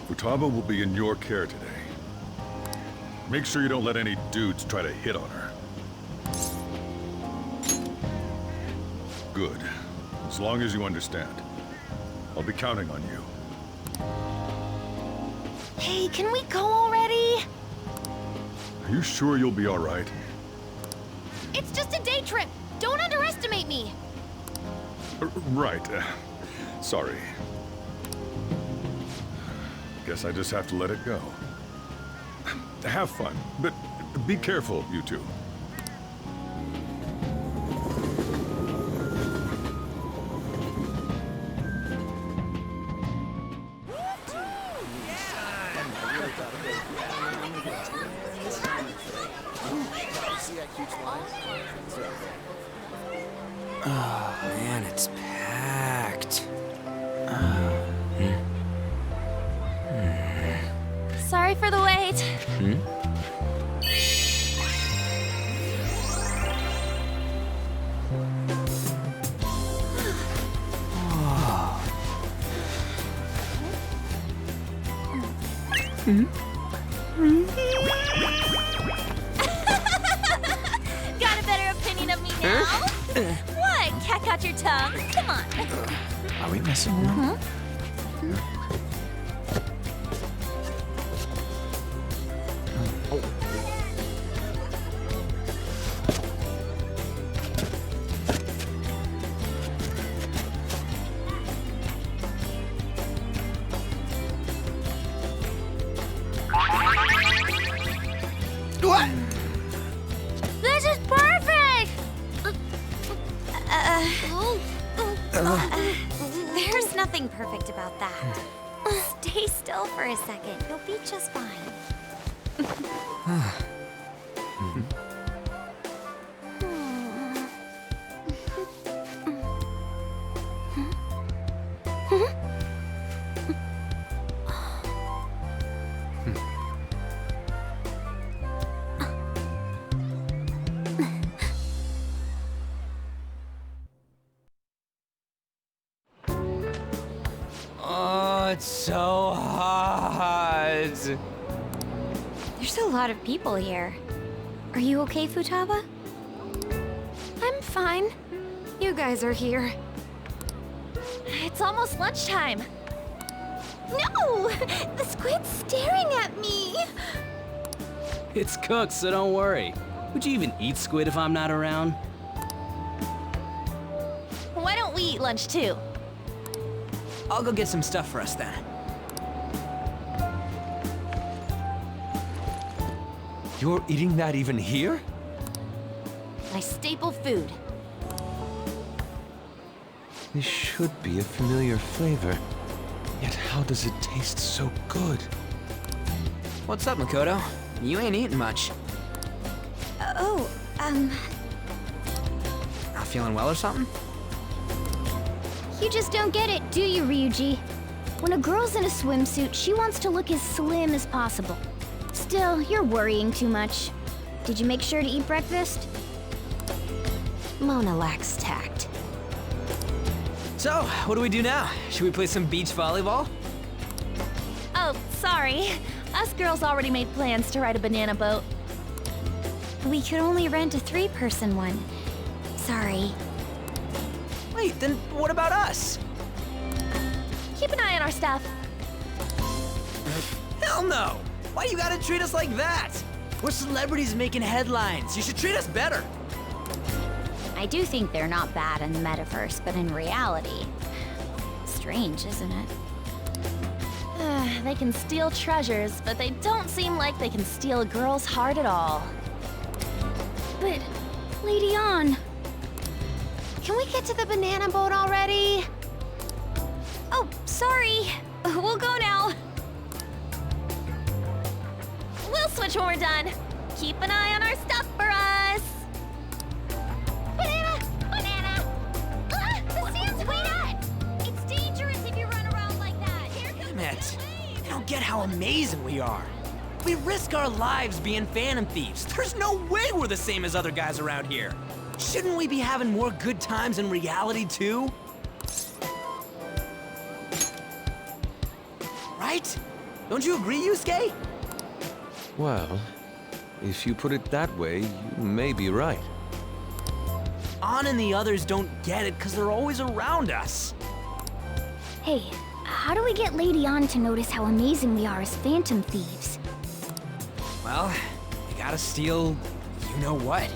Futaba will be in your care today. Make sure you don't let any dudes try to hit on her. Good. As long as you understand. I'll be counting on you. Hey, can we go already? Are you sure you'll be all right? It's just a day trip. Don't underestimate me. Right. Sorry. Guess I just have to let it go. Have fun, but be careful, you two. Oh, man, it's packed. Sorry for the wait. Got a better opinion of me now? What? Cat got your tongue? Come on. Are we messing around? What? This is perfect! There's nothing perfect about that. Stay still for a second. You'll be just fine. Oh, it's so hot. There's a lot of people here. Are you okay, Futaba? I'm fine. You guys are here. It's almost lunchtime. No! The squid's staring at me! It's cooked, so don't worry. Would you even eat squid if I'm not around? Why don't we eat lunch too? I'll go get some stuff for us then. You're eating that even here? My staple food. This should be a familiar flavor. Yet how does it taste so good? What's up, Makoto? You ain't eating much. Not feeling well or something? You just don't get it, do you, Ryuji? When a girl's in a swimsuit, she wants to look as slim as possible. Still, you're worrying too much. Did you make sure to eat breakfast? Mona lacks tact. So, what do we do now? Should we play some beach volleyball? Oh, sorry. Us girls already made plans to ride a banana boat. We could only rent a 3-person one. Sorry. Wait, then what about us? Keep an eye on our stuff. Hell no! Why you gotta treat us like that? We're celebrities making headlines. You should treat us better. I do think they're not bad in the metaverse, but in reality... Strange, isn't it? They can steal treasures, but they don't seem like they can steal a girl's heart at all. But, Lady Ann... Can we get to the banana boat already? Oh, sorry. We'll go now. We'll switch when we're done. Keep an eye on our stuff for us. Banana! Banana! Ah, the sand's wet! It's dangerous if you run around like that. Here comes Damn it. the They don't get how amazing we are. We risk our lives being Phantom Thieves. There's no way we're the same as other guys around here. Shouldn't we be having more good times in reality, too? Right? Don't you agree, Yusuke? Well, if you put it that way, you may be right. An and the others don't get it because they're always around us. Hey, how do we get Lady An to notice how amazing we are as phantom thieves? Well, you gotta steal you know what.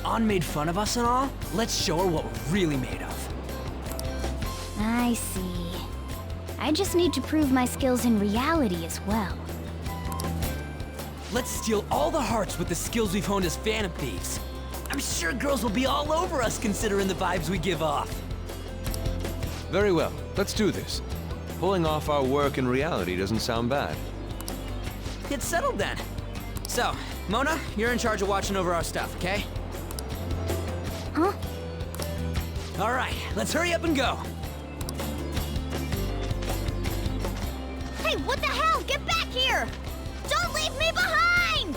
An made fun of us and all. Let's show her what we're really made of. I see. I just need to prove my skills in reality as well. Let's steal all the hearts with the skills we've honed as phantom thieves. I'm sure girls will be all over us considering the vibes we give off. Very well, let's do this. Pulling off our work in reality doesn't sound bad. Get settled then. So, Mona, you're in charge of watching over our stuff, okay? Huh? All right, let's hurry up and go. Hey, what the hell? Get back here! Don't leave me behind!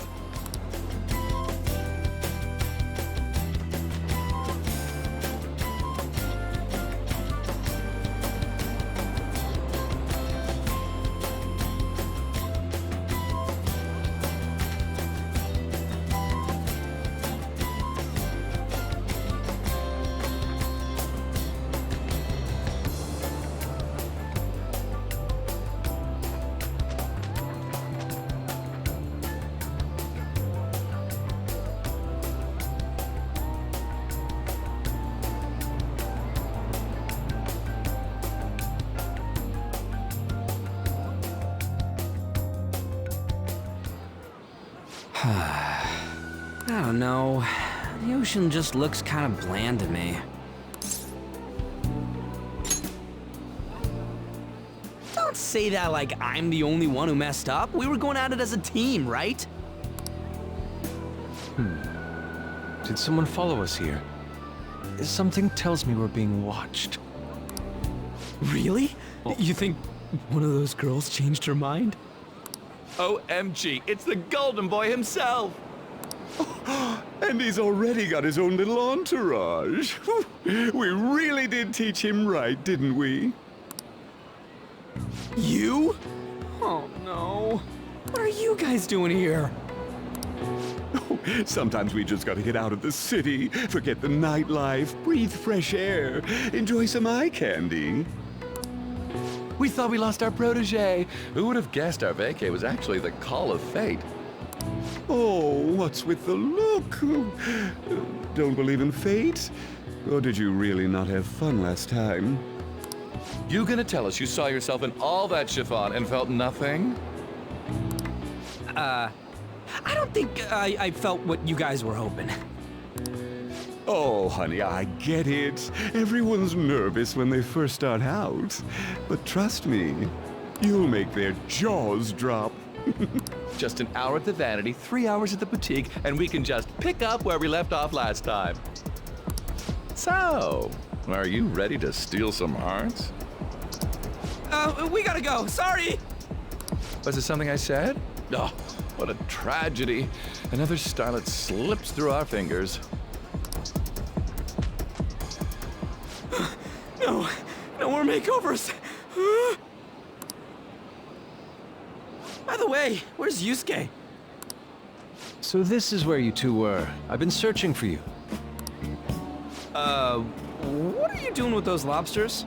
I don't know. The ocean just looks kind of bland to me. Don't say that like I'm the only one who messed up. We were going at it as a team, right? Did someone follow us here? Something tells me we're being watched. Really? You think one of those girls changed her mind? OMG, it's the Golden Boy himself! And he's already got his own little entourage. We really did teach him right, didn't we? You? Oh no. What are you guys doing here? Sometimes we just gotta get out of the city, forget the nightlife, breathe fresh air, enjoy some eye candy. We thought we lost our protege. Who would have guessed our vacay was actually the call of fate? Oh, what's with the look? Don't believe in fate? Or did you really not have fun last time? You gonna tell us you saw yourself in all that chiffon and felt nothing? I don't think I felt what you guys were hoping. Oh, honey, I get it. Everyone's nervous when they first start out. But trust me, you'll make their jaws drop. Just an hour at the Vanity, 3 hours at the boutique, and we can just pick up where we left off last time. So, are you ready to steal some hearts? We gotta go. Sorry. Was it something I said? Oh, what a tragedy. Another starlet slips through our fingers. No more makeovers. By the way, where's Yusuke? So this is where you two were. I've been searching for you. What are you doing with those lobsters?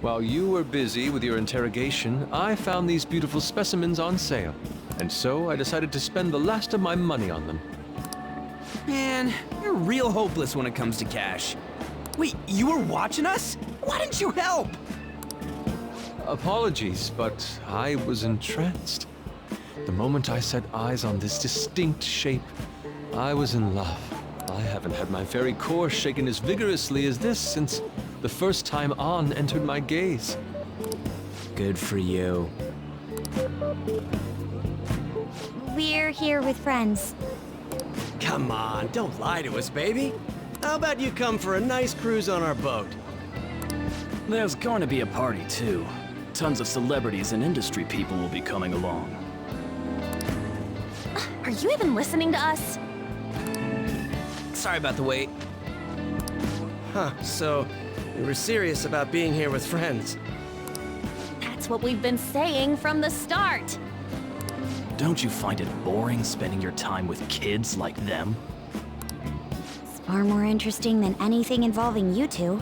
While you were busy with your interrogation, I found these beautiful specimens on sale. And so I decided to spend the last of my money on them. Man, you're real hopeless when it comes to cash. Wait, you were watching us? Why didn't you help? Apologies, but I was entranced. The moment I set eyes on this distinct shape, I was in love. I haven't had my very core shaken as vigorously as this since the first time An entered my gaze. Good for you. We're here with friends. Come on, don't lie to us, baby. How about you come for a nice cruise on our boat? There's going to be a party, too. Tons of celebrities and industry people will be coming along. Are you even listening to us? Sorry about the wait. Huh, so We were serious about being here with friends. That's what we've been saying from the start. Don't you find it boring spending your time with kids like them? It's far more interesting than anything involving you two.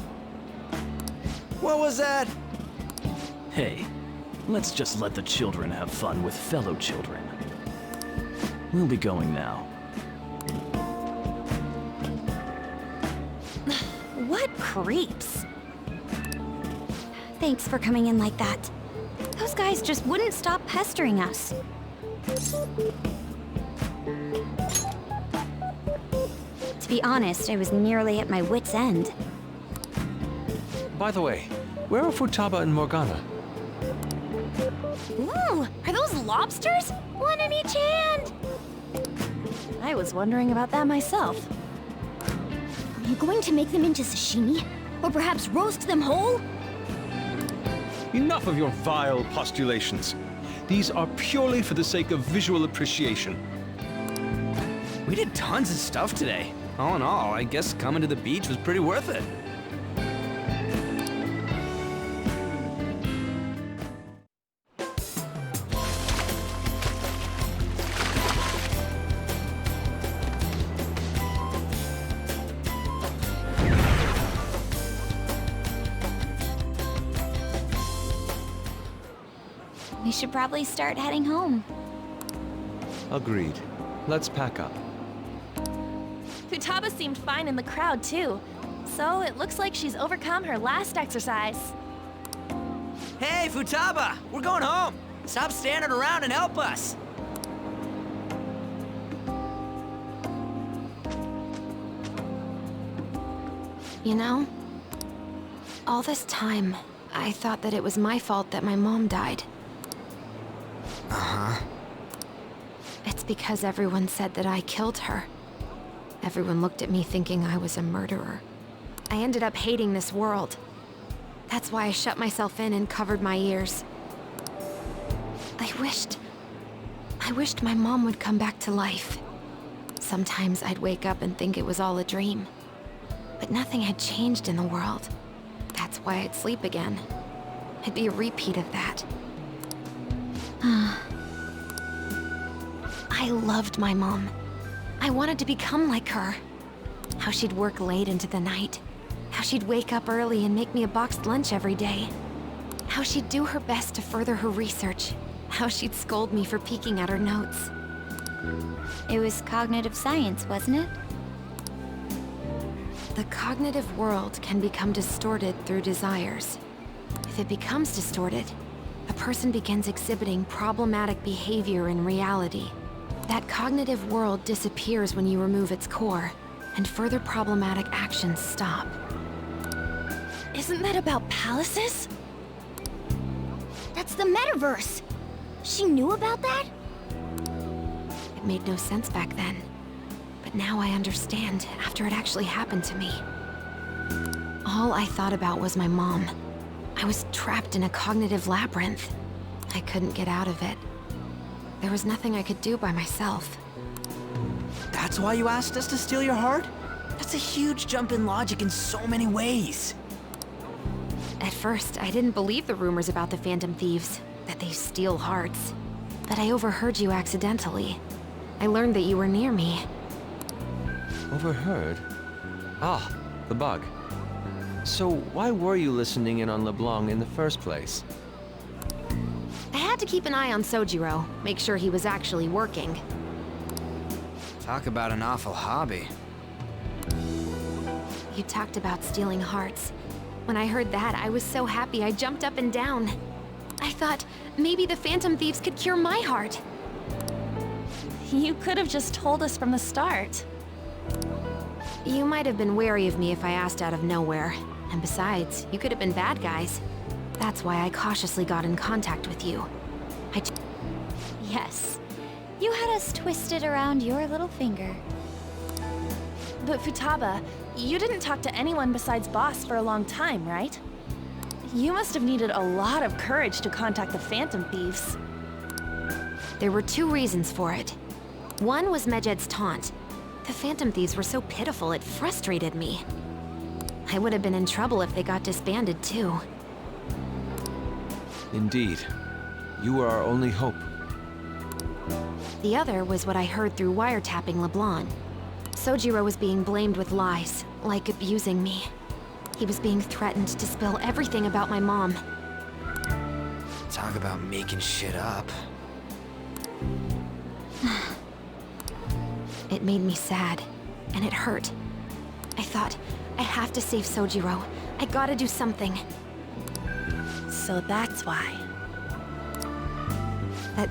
What was that? Hey, let's just let the children have fun with fellow children. We'll be going now. What creeps? Thanks for coming in like that. Those guys just wouldn't stop pestering us. To be honest, I was nearly at my wit's end. By the way, where are Futaba and Morgana? Ooh, are those lobsters? One in each hand! I was wondering about that myself. Are you going to make them into sashimi? Or perhaps roast them whole? Enough of your vile postulations. These are purely for the sake of visual appreciation. We did tons of stuff today. All in all, I guess coming to the beach was pretty worth it. We should probably start heading home. Agreed. Let's pack up. Futaba seemed fine in the crowd, too. So it looks like she's overcome her last exercise. Hey, Futaba! We're going home! Stop standing around and help us! You know, all this time, I thought that it was my fault that my mom died. Uh-huh. It's because everyone said that I killed her. Everyone looked at me thinking I was a murderer. I ended up hating this world. That's why I shut myself in and covered my ears. I wished my mom would come back to life. Sometimes I'd wake up and think it was all a dream. But nothing had changed in the world. That's why I'd sleep again. It'd be a repeat of that. I loved my mom. I wanted to become like her. How she'd work late into the night. How she'd wake up early and make me a boxed lunch every day. How she'd do her best to further her research. How she'd scold me for peeking at her notes. It was cognitive science, wasn't it? The cognitive world can become distorted through desires. If it becomes distorted, a person begins exhibiting problematic behavior in reality. That cognitive world disappears when you remove its core, and further problematic actions stop. Isn't that about palaces? That's the metaverse! She knew about that? It made no sense back then. But now I understand after it actually happened to me. All I thought about was my mom. I was trapped in a cognitive labyrinth. I couldn't get out of it. There was nothing I could do by myself. That's why you asked us to steal your heart? That's a huge jump in logic in so many ways. At first, I didn't believe the rumors about the Phantom Thieves, that they steal hearts. But I overheard you accidentally. I learned that you were near me. Overheard? Ah, the bug. So why were you listening in on LeBlanc in the first place? I had to keep an eye on Sojiro, make sure he was actually working. Talk about an awful hobby. You talked about stealing hearts. When I heard that, I was so happy I jumped up and down. I thought, maybe the Phantom Thieves could cure my heart. You could have just told us from the start. You might have been wary of me if I asked out of nowhere. And besides, you could have been bad guys. That's why I cautiously got in contact with you. Yes. You had us twisted around your little finger. But Futaba, you didn't talk to anyone besides Boss for a long time, right? You must have needed a lot of courage to contact the Phantom Thieves. There were two reasons for it. One was Medjed's taunt. The Phantom Thieves were so pitiful it frustrated me. I I would have been in trouble if they got disbanded too. Indeed. You were our only hope. The other was what I heard through wiretapping LeBlanc. Sojiro was being blamed with lies, like abusing me. He was being threatened to spill everything about my mom. Talk about making shit up. It made me sad, and it hurt. I thought, I have to save Sojiro. I gotta do something. So that's why.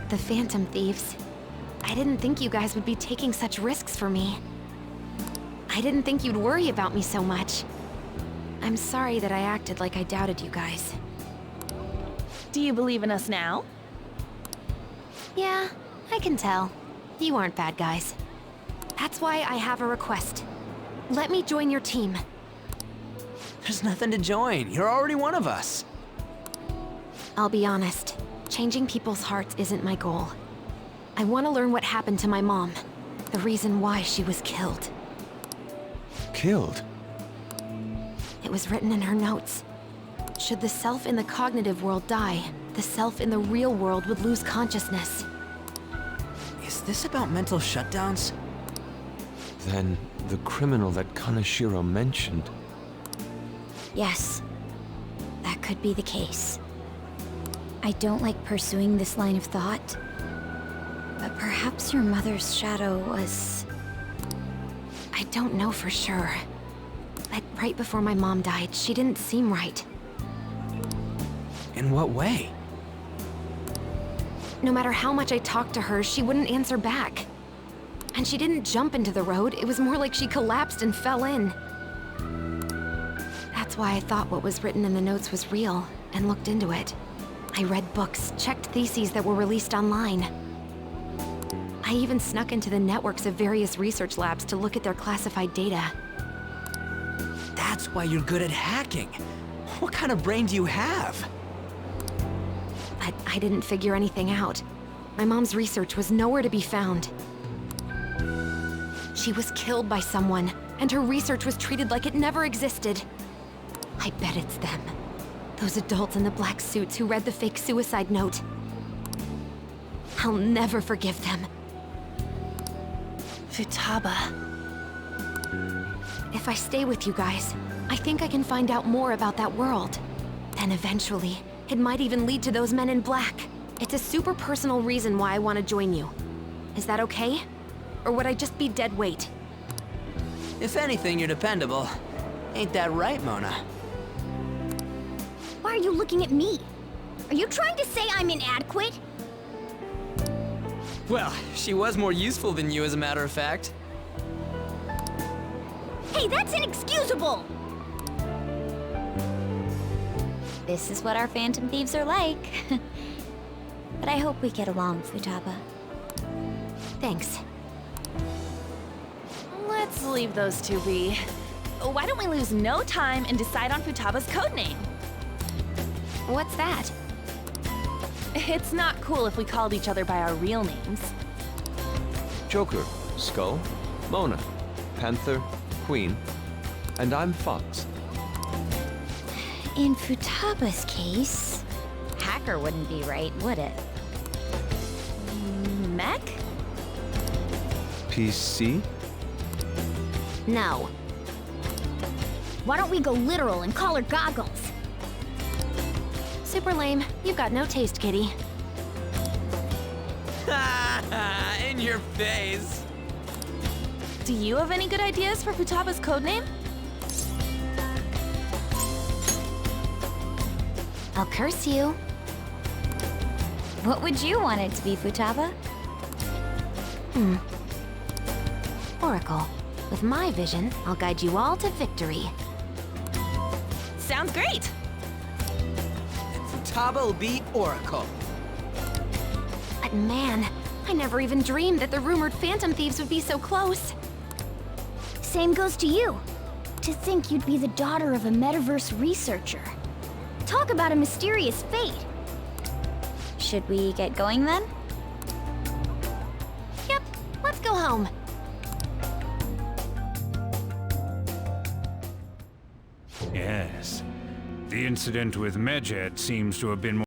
The Phantom Thieves. I didn't think you guys would be taking such risks for me. I didn't think you'd worry about me so much. I'm sorry that I acted like I doubted you guys. Do you believe in us now? Yeah, I can tell. You aren't bad guys. That's why I have a request. Let me join your team. There's nothing to join. You're already one of us. I'll be honest. Changing people's hearts isn't my goal. I want to learn what happened to my mom. The reason why she was killed. Killed? It was written in her notes. Should the self in the cognitive world die, the self in the real world would lose consciousness. Is this about mental shutdowns? Then the criminal that Kaneshiro mentioned. Yes, that could be the case. I don't like pursuing this line of thought, but perhaps your mother's shadow was... I don't know for sure. But right before my mom died, she didn't seem right. In what way? No matter how much I talked to her, she wouldn't answer back. And she didn't jump into the road, it was more like she collapsed and fell in. That's why I thought what was written in the notes was real, and looked into it. I read books, checked theses that were released online. I even snuck into the networks of various research labs to look at their classified data. That's why you're good at hacking. What kind of brain do you have? But I didn't figure anything out. My mom's research was nowhere to be found. She was killed by someone, and her research was treated like it never existed. I bet it's them. Those adults in the black suits who read the fake suicide note. I'll never forgive them. Futaba. If I stay with you guys, I think I can find out more about that world. Then eventually, it might even lead to those men in black. It's a super personal reason why I want to join you. Is that okay? Or would I just be dead weight? If anything, you're dependable. Ain't that right, Mona? Why are you looking at me? Are you trying to say I'm inadequate? Well, she was more useful than you, as a matter of fact. Hey, that's inexcusable! This is what our Phantom Thieves are like. But I hope we get along, Futaba. Thanks. Let's leave those two be. Why don't we lose no time and decide on Futaba's codename? What's that? It's not cool if we called each other by our real names. Joker, Skull, Mona, Panther, Queen, and I'm Fox. In Futaba's case, hacker wouldn't be right, would it? Mech? PC? No. Why don't we go literal and call her Goggles? Super lame. You've got no taste, kitty. In your face. Do you have any good ideas for Futaba's codename? I'll curse you. What would you want it to be, Futaba? Oracle. With my vision, I'll guide you all to victory. Sounds great! Futaba will be Oracle. But man, I never even dreamed that the rumored Phantom Thieves would be so close. Same goes to you. To think you'd be the daughter of a metaverse researcher. Talk about a mysterious fate. Should we get going then? Yep, let's go home. The incident with Medjet seems to have been